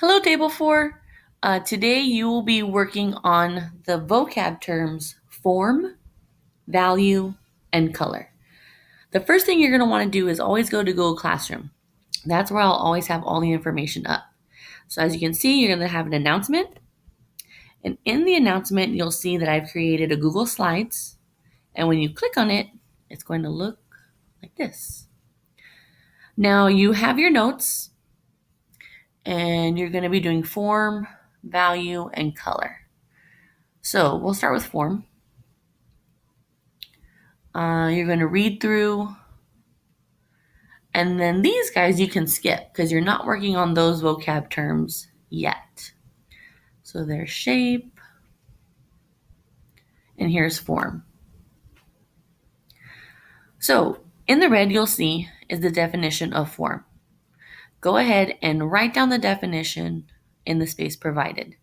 Hello, Table 4. Today you will be working on the vocab terms form, value, and color. The first thing you're going to want to do is always go to Google Classroom. That's where I'll always have all the information up. So as you can see, you're going to have an announcement. And in the announcement, you'll see that I've created a Google Slides. And when you click on it, it's going to look like this. Now you have your notes, and you're going to be doing form, value, and color. So we'll start with form. You're going to read through, and then these guys you can skip because you're not working on those vocab terms yet. So there's shape, and here's form. So in the red you'll see is the definition of form. Go ahead and write down the definition in the space provided.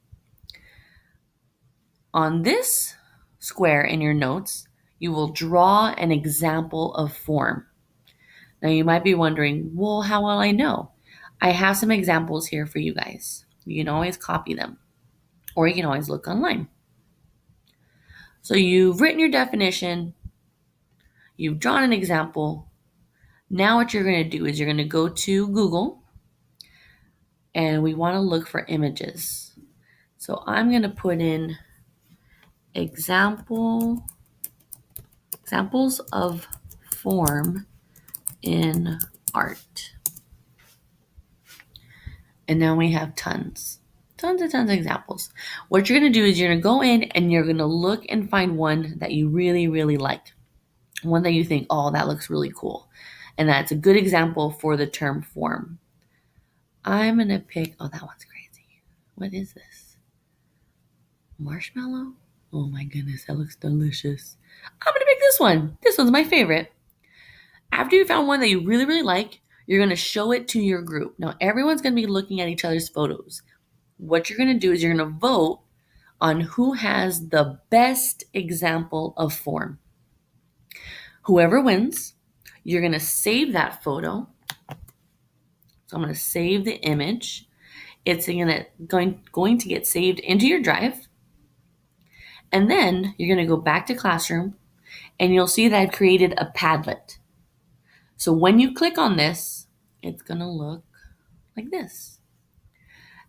On this square in your notes, you will draw an example of form. Now you might be wondering, well, how will I know? I have some examples here for you guys. You can always copy them, or you can always look online. So you've written your definition, you've drawn an example. Now what you're going to do is you're going to go to Google, and we want to look for images. So I'm going to put in examples of form in art. And now we have tons of examples. What you're going to do is you're going to go in and you're going to look and find one that you really, really like. One that you think, oh, that looks really cool. And that's a good example for the term form. I'm going to pick, oh, that one's crazy. What is this? Marshmallow? Oh my goodness, that looks delicious. I'm going to pick this one. This one's my favorite. After you found one that you really, really like, you're going to show it to your group. Now, everyone's going to be looking at each other's photos. What you're going to do is you're going to vote on who has the best example of form. Whoever wins, you're going to save that photo. So I'm going to save the image. It's going to get saved into your drive. And then you're going to go back to Classroom, and you'll see that I've created a Padlet. So when you click on this, it's going to look like this.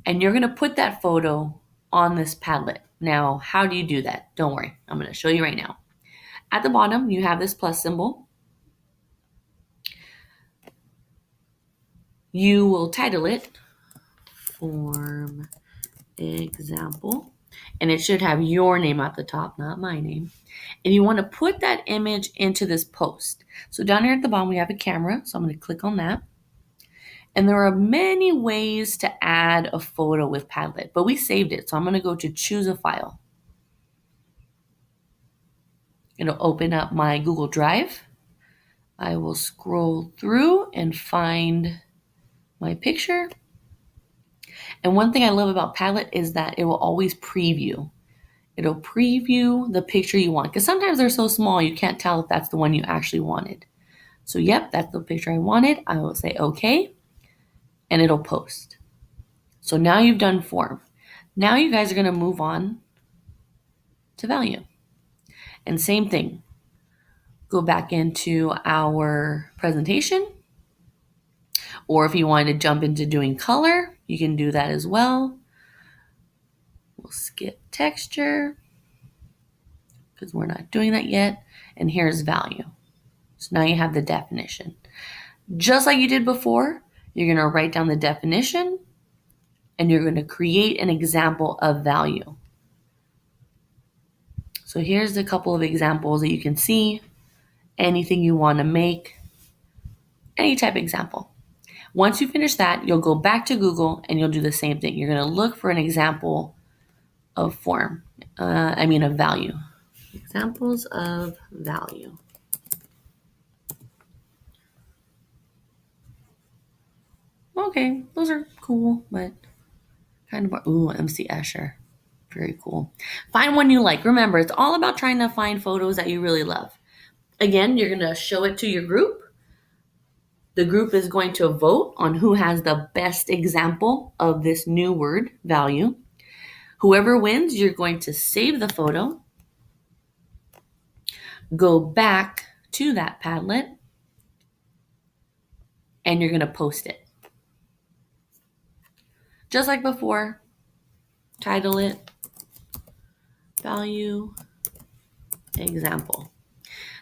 And you're going to put that photo on this Padlet. Now, how do you do that? Don't worry. I'm going to show you right now. At the bottom, you have this plus symbol. You will title it Form Example. And it should have your name at the top, not my name. And you want to put that image into this post. So down here at the bottom, we have a camera. So I'm going to click on that. And there are many ways to add a photo with Padlet, but we saved it. So I'm going to go to choose a file. It'll open up my Google Drive. I will scroll through and find my picture. And one thing I love about Padlet is that it will always preview. It'll preview the picture you want, because sometimes they're so small you can't tell if that's the one you actually wanted. So yep, that's the picture I wanted. I will say okay, and it'll post. So now you've done form. Now you guys are going to move on to value. And same thing. Go back into our presentation. Or if you wanted to jump into doing color, you can do that as well. We'll skip texture because we're not doing that yet. And here's value. So now you have the definition. Just like you did before, you're going to write down the definition and you're going to create an example of value. So here's a couple of examples that you can see. Anything you want to make, any type of example. Once you finish that, you'll go back to Google and you'll do the same thing. You're going to look for an example of form, of value. Examples of value. Okay, those are cool, but kind of, MC Escher. Very cool. Find one you like. Remember, it's all about trying to find photos that you really love. Again, you're going to show it to your group. The group is going to vote on who has the best example of this new word value. Whoever wins, you're going to save the photo, go back to that Padlet, and you're going to post it. Just like before, title it value example.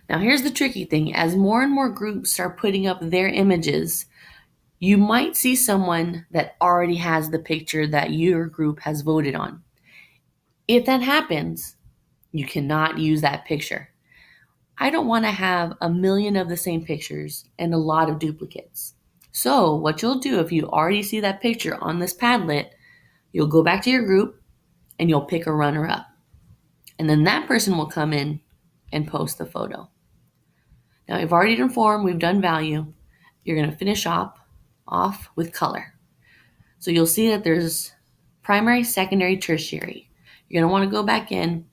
Now here's the tricky thing. As more and more groups start putting up their images, you might see someone that already has the picture that your group has voted on. If that happens, you cannot use that picture. I don't want to have a million of the same pictures and a lot of duplicates. So what you'll do if you already see that picture on this Padlet, you'll go back to your group and you'll pick a runner-up. And then that person will come in and post the photo. Now, I've already done form, we've done value. You're going to finish off with color. So you'll see that there's primary, secondary, tertiary. You're going to want to go back in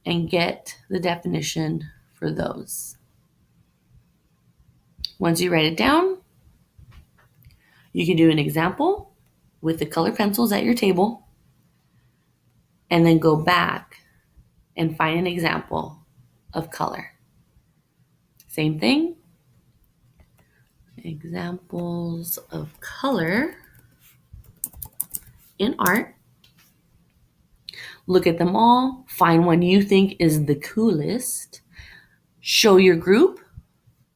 and get the definition for those. Once you write it down, you can do an example with the color pencils at your table and then go back and find an example of color. Same thing. Examples of color in art. Look at them all. Find one you think is the coolest. Show your group.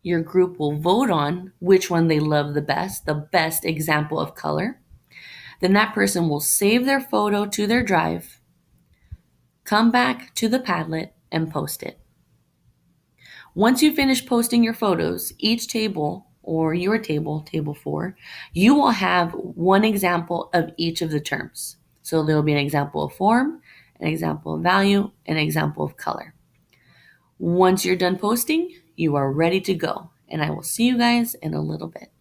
Your group will vote on which one they love the best example of color. Then that person will save their photo to their drive, come back to the Padlet, and post it. Once you finish posting your photos, each table or your table, table 4, you will have one example of each of the terms. So there will be an example of form, an example of value, an example of color. Once you're done posting, you are ready to go. And I will see you guys in a little bit.